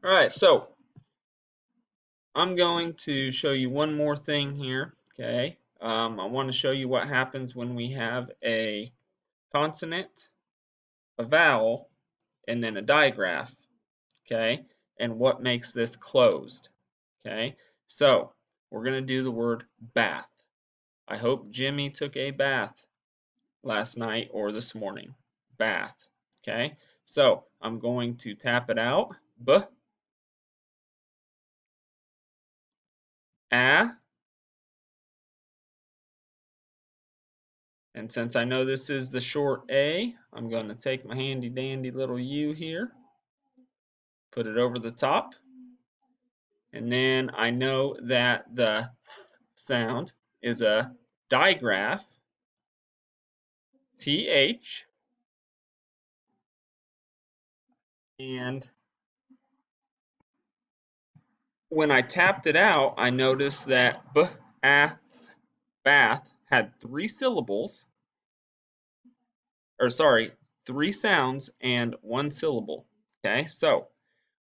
All right, so I'm going to show you one more thing here, okay? I want to show you what happens when we have a consonant, a vowel, and then a digraph, okay? And what makes this closed, okay? So we're going to do the word bath. I hope Jimmy took a bath last night or this morning. Bath, okay? So I'm going to tap it out. B, a, and since I know this is the short A, I'm going to take my handy dandy little U here, put it over the top, and then I know that the sound is a digraph, TH, and when I tapped it out, I noticed that b, a, bath had three syllables, or sorry, three sounds and one syllable. Okay, so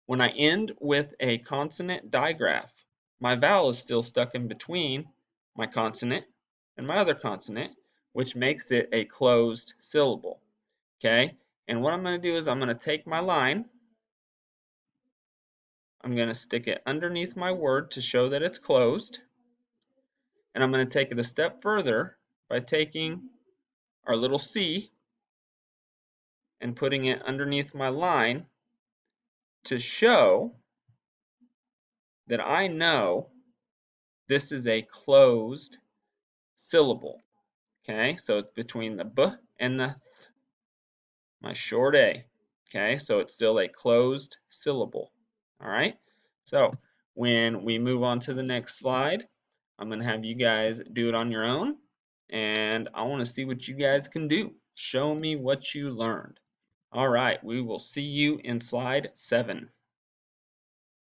when I end with a consonant digraph, my vowel is still stuck in between my consonant and my other consonant, which makes it a closed syllable. Okay, and what I'm going to do is I'm going to take my line, I'm going to stick it underneath my word to show that it's closed, and I'm going to take it a step further by taking our little C and putting it underneath my line to show that I know this is a closed syllable. Okay, so it's between the b and the th, my short A. Okay, so it's still a closed syllable. All right, so when we move on to the next slide, I'm going to have you guys do it on your own, and I want to see what you guys can do. Show me what you learned. All right, we will see you in slide 7.